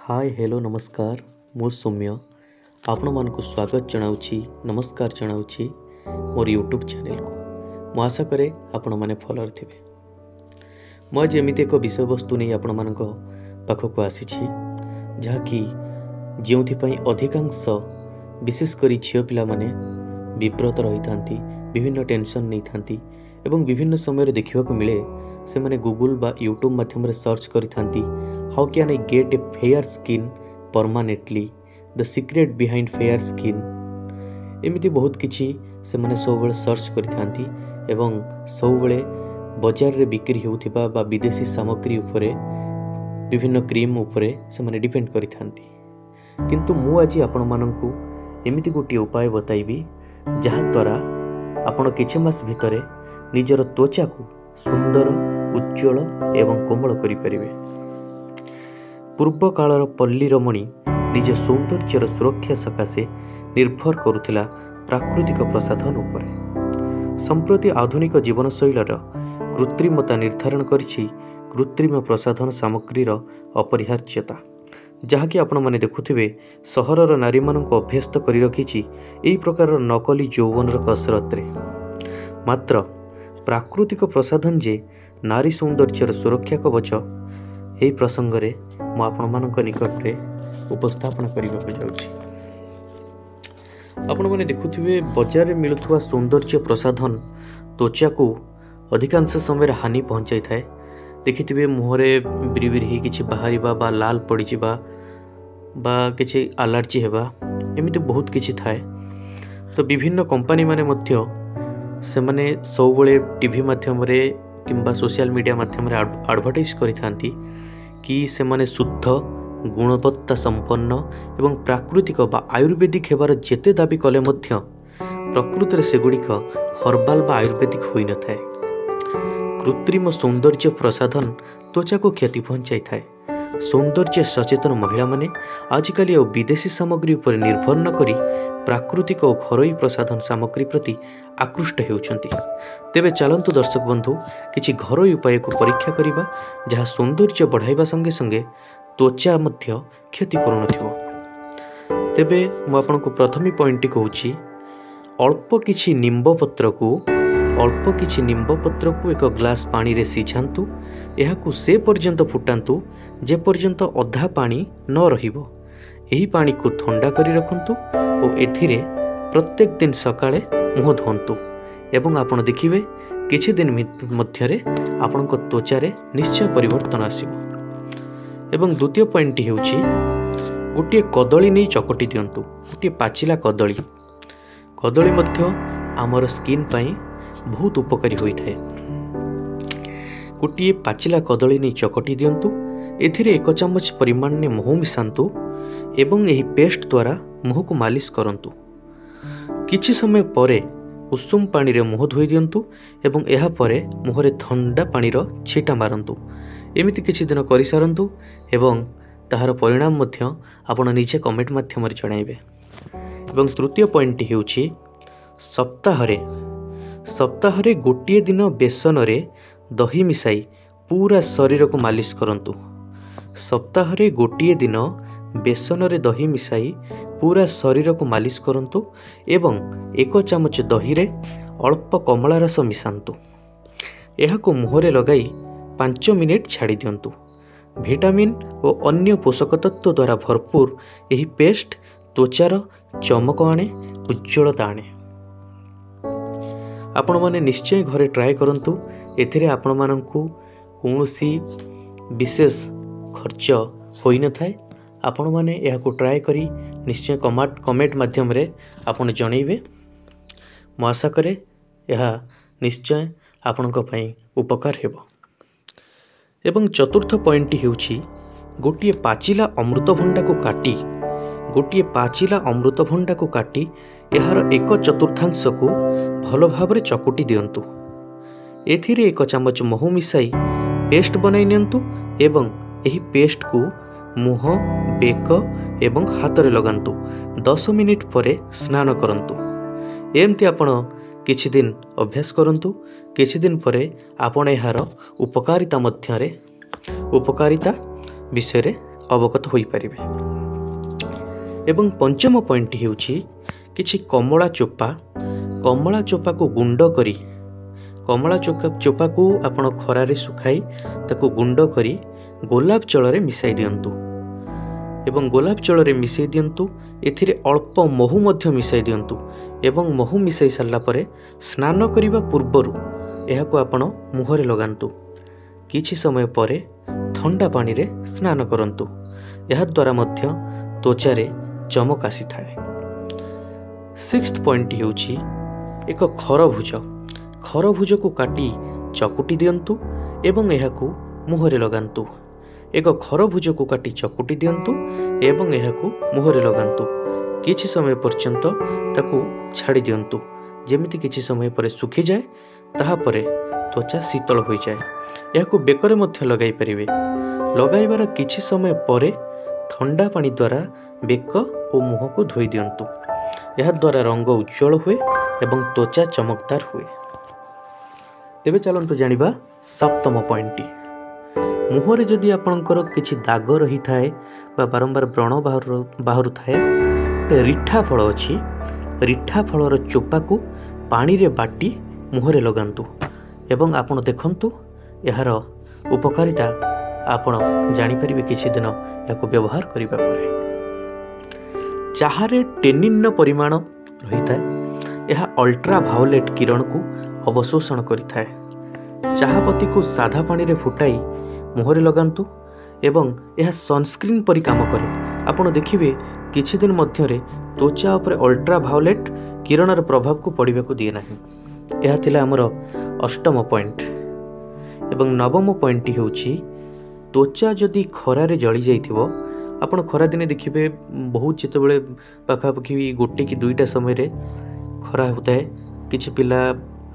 Hi hello नमस्कार मो सौम्य आपण मानक स्वागत जनाऊँगी नमस्कार जनाऊँगी मोर यूट्यूब चैनल को। मु आशा करे आपण माने फॉलोअर थिबे। मु आज एमिति एक विषय वस्तु नहीं आपण मानक पाखक आसी जहाँकि जोथि पई अधिकांश विशेष करी झियो पिला माने विब्रत रही थांती, विभिन्न टेंशन नहीं थांती एवं विभिन्न समय देखा को मिले से माने गूगल बा यूट्यूब माध्यम रे सर्च करी थांती how can I get a fair skin permanently, the secret behind fair skin. एमिति बहुत किछि से माने सब बेले सर्च करी थांती एवं सब बेले बाजार रे बिक्री होउथिबा बा विदेशी सामग्री उपरे विभिन्न क्रीम उपरे से माने डिपेंड करी थांती। किंतु मु आज आपण माननकु एमिति गोटी उपाय बताइबी जहा द्वारा आपण किछि मास भितरे निजर त्वचा को सुंदर उज्जवल एवं कोमल करि परिबे। पूर्व कालर पल्ली रमणी निज सौंदर्यर सुरक्षा सकाशे निर्भर करुथिला प्राकृतिक प्रसाधन उपरे। संप्रति आधुनिक जीवनशैलीर कृत्रिमता निर्धारण करिछि कृत्रिम प्रसाधन सामग्रीर अपरिहार्यता, जहाँकि आपण माने देखुथिबे सहरर नारी मानक अभ्यस्त करि रखिछि एही प्रकार नकली यौवनर कसरत रे। मात्र प्राकृतिक प्रसाधन जे नारी सौंदर्यर सुरक्षा कवच यही प्रसंग रे मु आपण मानक निकट रे उपस्थापन करबा को जाउछि। आपण माने देखुथिबे बाजार रे मिलुथुवा सौंदर्य प्रसाधन त्वचा को अधिकांश समय हानि पहुंचाई थाए। देखिथिबे मुहरे बिरिबिरि ही किछि बाहरिबा बा लाल पड़ी जिबा बा किछि एलर्जी हेबा एमिति बहुत किछि थाए। तो विभिन्न कंपनी माने मध्य से माने सब बेले टीवी माध्यम रे किंबा सोशल मीडिया माध्यम रे एडवर्टाइज करि थांती कि से माने शुद्ध गुणवत्ता संपन्न एवं प्राकृतिक बा आयुर्वेदिक हेबार जेते दाबी कले मध्य प्रकृति रे सेगुड़िक हर्बाल बा आयुर्वेदिक होई न थाए। कृत्रिम सौंदर्य प्रसाधन त्वचा को क्षति पहुंचाई थाए। सौंदर्य सचेतन महिला माने आजिकल विदेशी सामग्री पर निर्भर न करी प्राकृतिक और घरोई प्रसाधन सामग्री प्रति आकृष्ट होउछंती। तेबे चलंतु दर्शक बंधु किछि घरोई उपाय को परीक्षा करिबा जहाँ सौंदर्य बढ़ाइबा संगे संगे त्वचा मध्य क्षति करू नथिबो। तेबे मु आपनको प्रथम पॉइंट कहूछि अल्प किछि निंब पत्र को एक ग्लास पानी रे सिझांतु। एहाकु से पर्यंत फुटांतु जे पर्यंत अधा पानी न रहिबो। एही पानी को ठंडा करी रखंतु और एथिरे प्रत्येक दिन सकाळे मुह धोंतु एवं आपण देखिबे किछि दिन मध्यरे आपनक त्वचा रे निश्चय परिवर्तन आसीबो। एवं द्वितीय पॉइंट हेउछि गोटे कदली नै चकटी दियंतु। गोटे पाचिला कदली मध्य आमर स्किन पई बहुत उपकारी होई थाए। गोटे पाचिला कदली नै चकटी दियंतु। एथिरे 1 चम्मच परिमाण ने महू मिसांतु एवं यही पेस्ट द्वारा मुह को मालिश करंतु। किछि समय परे उषुम पानी रे मुह धोई दियंतु एवं एहा परे मुहरे ठंडा पानी रो छीटा मारंतु। एमिति किछि दिन करि सारंतु एवं ताहार परिणाम मध्य आपण निजे कमेंट माध्यम रे जणाइबे। एवं तृतीय पॉइंट हेउछि सप्ताह रे गोटिए दिन बेसन रे दही मिसाई पूरा शरीर को मालिश करंतु। सप्ताह रे गोटिए दिन बेसन रे दही मिसाई पूरा शरीर को मालिश करंतु एवं 1 चम्मच दही रे अल्प कमला रस मिसांतु। एहा को मुहरे लगाई 5 मिनिट छाड़ी दियंतु। विटामिन और अन्य पोषक तत्व द्वारा भरपूर यही पेस्ट त्वचार चमक आणे, उज्ज्वलता आणे। आपण माने निश्चय घरे ट्राए करंतु। एथिरे आपण माननकु कोनोसी विशेष खर्च होई न थाए। आपण माने एहा को ट्राए करी निश्चय कमेंट माध्यम रे आपण जणैबे। मु आशा करे एहा निश्चय आपणक पई उपकार हेबो। एवं चतुर्थ पॉइंट हेउछि गोटिए पाचिला अमृतभंडा को काटी एहार 1/4 को भल भाव चकुटी दियंतु। एथिरे 1 चम्मच महू मिसाई पेस्ट बनाई नियंतु एवं एही पेस्ट को मुह, बेक एवं हाथ रे लगांतु। 10 मिनिट परे स्नान करंतु। एमती आपण किछि दिन अभ्यास करंतु। किछि दिन परे आपण एहार उपकारिता विषय अवगत हो पारिबे। एवं पंचम पॉइंट हेउछि किछि कमला चोपा को गुंड करी कमला चोपा को आपण खरारे सुखाई ताको गुंड करी गोलाप जल मिसाई दियंतु एवं गोलाप जल मिसाई दियंतु। एथिरे अल्प महू मध्य मिसाई दियंतु एवं महू मिसाई सारला परे स्नान करिबा पूर्वरु एहाको आपण मुहरे लगांतु। किछि समय परे ठंडा पानी रे स्नान करंतु। एहा द्वारा मध्य त्वचारे चमक आसी थाए। सिक्स्थ पॉइंट हेउछि एक खरभुज को काटी चकुटी दियंतु एवं एहाकू मुहरे लगांतु। एक खरभुज को काटी चकुटी दियंतु एवं एहाकू मुहरे लगांतु। किछि समय पर्यंत ताकू छाड़ी दियंतु। जेमिति किछि समय पर सुखी जाए ताहा परे त्वचा शीतल हो जाए। एहाकू बेकरे मध्य लगाई परिबे। लगाइबार किछि समय परे ठंडा पानी द्वारा बेक और मुह को धोई दियंतु। यह द्वारा रंग उज्जवल हुए एवं त्वचा चमकदार हुए। तेबे चलंतु जानिबा सप्तम पॉइंट। मुहरे जदि आपणकर किछि दाग रही थाए बा बारंबार व्रण बाहरु थाए रिठा फल अछि। रिठा फलर चोपा को पानी रे बाटी मुहरे लगांतु एवं आपण देखंतु यार उपकारिता आपण जानि परिबे किछि दिन याको व्यवहार करिबा परे। चाहारे टेनिन परिमाण रही थाए। यह अल्ट्रा भायोलेट किरण को अवशोषण करिथाए। चाहापत्ती को साधा पानी रे फुटाई मुहरे लगांतु एवं यह सनस्क्रीन परि काम करे। आपण देखिबे किछि दिन मध्यरे त्वचा उपरे अल्ट्रा भायोलेट किरणर प्रभाव को पड़िबा को दिए नाही। यह थिला हमर अष्टम पॉइंट। एवं नवम पॉइंट हेउछि त्वचा जदि खरारे जळी जाइथिबो आपण खरा दिने देखिबे बहुत जितेबले पाखापाखि गोटे कि दुईटा समय रे खरा होता है। किछि पिला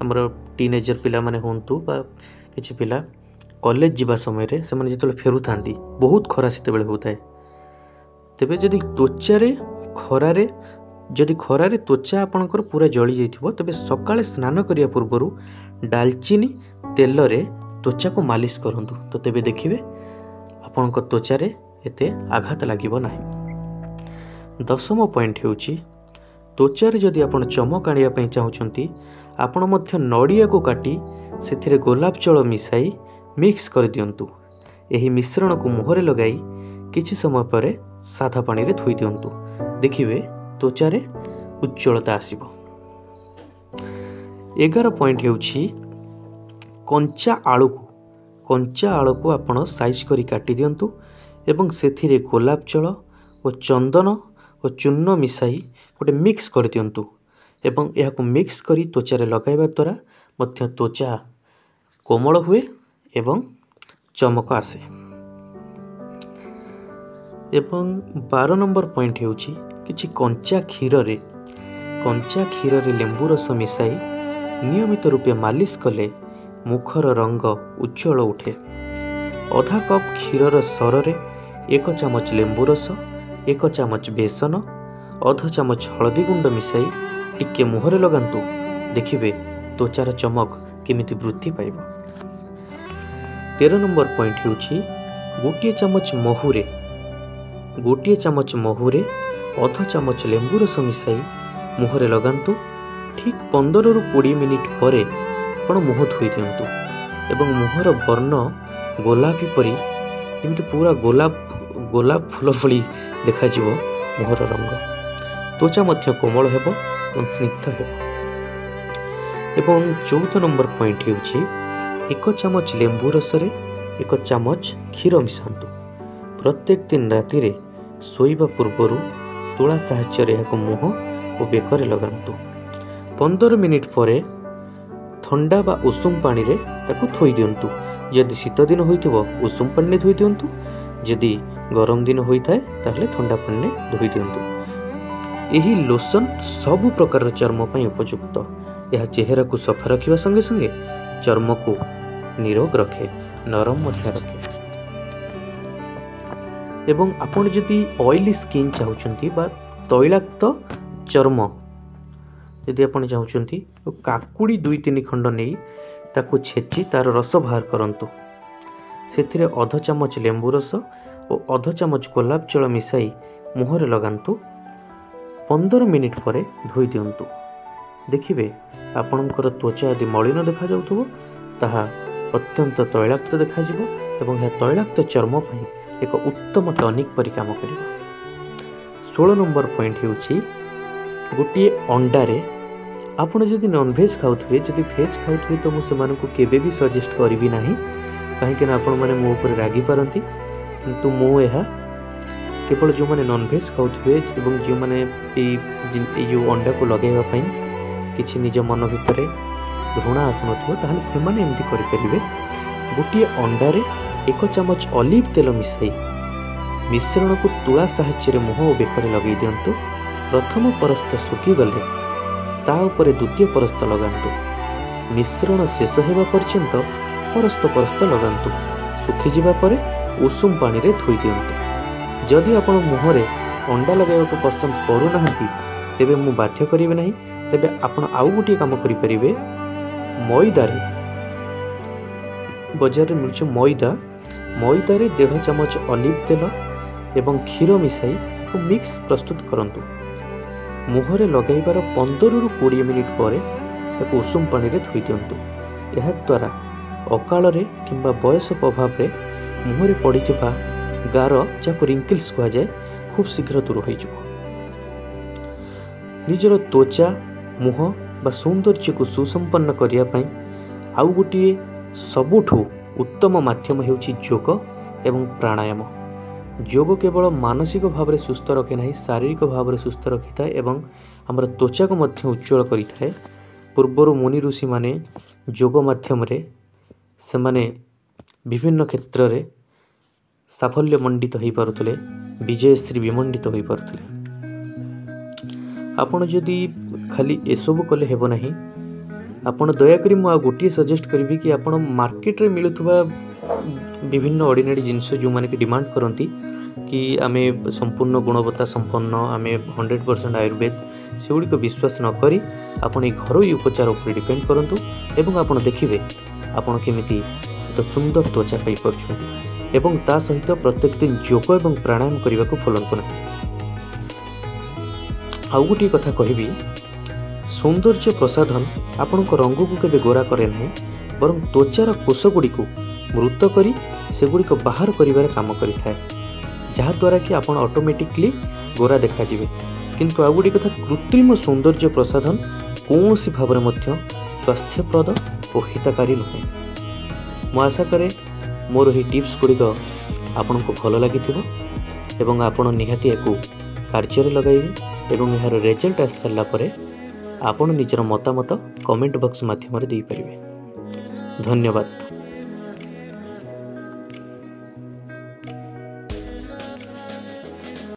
हमर टीनेजर पिला माने होंतु बा किछि पिला कॉलेज जीवा समय रे से माने जेतले फेरु थांती बहुत खरा सेतेबले होता है। तेबे जदि त्वचारे खरारे त्वचा आपणकर पूरा जळी जाइथिबो तेबे सकाळे स्नान करिया पूर्वरु दालचीनी तेल रे त्वचा को मालिश करंतु। तो तेबे देखिबे आपणकर त्वचारे एते आघात लागिबो नाही। दशम पॉइंट हेउछि त्वचारे जदि आपण चमक आनिया पई चाहुचंती आपण मध्य नड़िया को काटी सेथिरे गोलाप जल मिसाई मिक्स कर दियंतु। एही मिश्रण को मुहरे लगाई किछि समय परे साधा पानी रे धोई दियंतु। देखिबे त्वचारे उज्जवलता आसीबो। 11 पॉइंट हेउछि कंचा आलू को आपण साइज करी काटी दियंतु एवं सेथिरे गोलाप जल और चंदन और चूर्ण मिसाई गोटे मिक्स कर दियंतु एवं यहाको मिक्स करी त्वचारे लगाइबा द्वारा मध्य त्वचा कोमल हुए एवं चमक आसे। एवं 12 नंबर पॉइंट हेउछि किछि कंचा क्षीर रे लेंबू रस मिसाई नियमित रूपे मालिश कले मुखर रंग उज्जवल उठे। आधा कप क्षीरर सर रे 1 चामच लेंबू रस 1 चामच बेसन आधा चामच हलदी गुंड मिसाई टिके मुहरे लगांतु। देखिबे त्वचार चमक केमिति वृद्धि पाइबो। 13 नंबर पॉइंट हेउछि गोटे चामच महूरे आधा चामच लेंबू रस मिसाई मुहरे लगांतु। ठीक 15 रु 20 मिनिट परे आपण मुह धोई दियंतु एवं मुहर वर्ण गोलापी परी जेमिति पूरा गोलाप फूल भली देखा जिवो मुहर रंग। त्वचा मध्य कोमल हेबो और स्निग्ध हेबो। एवं 14 नंबर पॉइंट हेउछि 1 चामच लेंबू रस रे 1 चामच क्षीर मिसांतु। प्रत्येक दिन राति रे सोइबा पूर्वरु तुला साहाय्य रे याको मुह और बेकरे लगांतु। 15 मिनिट परे ठंडा बा उषुम पानी रे ताकू थोई दियंतु। यदि शीत दिन होइथिबो उषुम पानी धोई दियंतु। यदि गरम दिन होइथाय ताहले ठंडा पानी धोई दियंतु। एही लोशन सब प्रकार चर्म पई उपयुक्त। यह चेहरा को सफा रखिबा संगे संगे चर्म को निरोग रखे नरम मध्य रखे। एवं आपण जदि ऑयली स्किन चाहुचंती बा तैलाक्त चर्म यदि आपण चाहुचंती तो काकुड़ी 2-3 खंड नहीं ताकू छेची तार रस बाहर करंतु। सेथिरे आधा चामच लेंबू रस और अध चामच गोलाप जल मिसाई मुहरे लगांतु। 15 मिनिट पर धोई दिंतु। देखिए आपणकर त्वचा यदि मलिन देखा जाउथबो ताहा अत्यंत तैलाक्त देखा जिवो एवं यह तैलाक्त चर्म पई एक उत्तम टॉनिक परि काम करिवो। 16 नंबर पॉइंट हेउची गोटे अंडारे आपण जदि नॉनवेज खाउथबे जदि भेज खाउथबे तो मु सेमान को केबे भी सजेस्ट करिवि नाही काहेकि ना आपण माने मो ऊपर रागी पारंती किंतु मु एहा केवल जो माने नॉनवेज खाउथबे एवं जो माने यो अंडा को लगाइबा पई किछि निज मन भितरे घृणा आसनथबो ताहले सेमाने एमती करि परिबे। गोटे अंडारे 1 चामच ऑलिव तेल मिसाई मिश्रण को तुला साहाय्य मुह और बेकरे लगे दिंतु। प्रथम परस्त सुखी गले ता उपरे द्वितीय परस्त लगांतु। मिश्रण शेष होगा पर्यंत परस्त परस्त लगांतु। सुखी जिबा परे उषुम पानी रे धोई दिंतु। जदि आपण मुहरे अंडा लगाइबाक पसंद करूनाहांती तेबे मु बाध्य करिवे नाही। तेबे आपण आउ गोटे काम करि परिबे मैदा रे बाजार रे मिलछ मैदा रे 1.5 चामच ऑलिव तेल एवं क्षीर मिसाई को मिक्स प्रस्तुत करंतु। मुहरे लगाइबार 15 रु 20 मिनिट पर ताको उषुम पानी रे धोई दिंतु। यह द्वारा अकाल रे किंबा बयस प्रभाव रे मुहरे पड़िथिबा गार जाको रिंकल्स कहा जाए खूब शीघ्र दूर हो जाए। निजर त्वचा मुह बा सौंदर्य को सुसंपन्न करिया पई आउ गोटे सबुठु उत्तम माध्यम हेउची योग एवं प्राणायाम। योग केवल मानसिक भाव में सुस्थ रखे ना शारीरिक भाव में सुस्थ रखि था एवं आमर त्वचा को मध्य उज्ज्वल करिଥାଏ। पूर्वर मुनि ऋषि माने योग माध्यम रे सेमाने विभिन्न क्षेत्र रे साफल्य मंडित हो पारुथिले, विजयश्री विमंडित हो पारुथिले। आपण जदि खाली एसबू कले हेबो नाही। आपण दयाकरी मु गोटे सजेस्ट करी कि आपण मार्केट रे मिलुथबा विभिन्न ऑर्डिनरी जिनस जो माने कि डिमांड करती कि आमे संपूर्ण गुणवत्ता संपन्न आमे 100% आयुर्वेद से गुड़िक विश्वास न करी आपण घरोई उपचार उपर डिपेंड करंतु एवं आपण देखिबे आपण केमिति एक सुंदर त्वचा पाई परछथि एवं ता सहित प्रत्येक दिन योग एवं प्राणायाम करने को भूलंतु ना। आउ गोटे कथा कहबी सौंदर्य प्रसाधन आपण रंग को केबे गोरा करे ना बरं त्वचार कोष गुड़ी को मृत करी से गुड़िक बाहर करिवार काम करिଥାଏ जहाँद्वारा कि आपण ऑटोमेटिकली गोरा देखा जिवे। किंतु आ गोटे कथा कृत्रिम सौंदर्य प्रसाधन कौन सी भाव में मध्य स्वास्थ्यप्रद और हितकारी नुहे। मु आशा करे मोर ही टिप्स गुड़िक आपण को भल लगी एवं आपण निहाती याकू कार्य लगाइबे एवं यार रिजल्ट आस सारा पर आपण निजर मतामत कमेंट बॉक्स माध्यम दे पारिबे। धन्यवाद।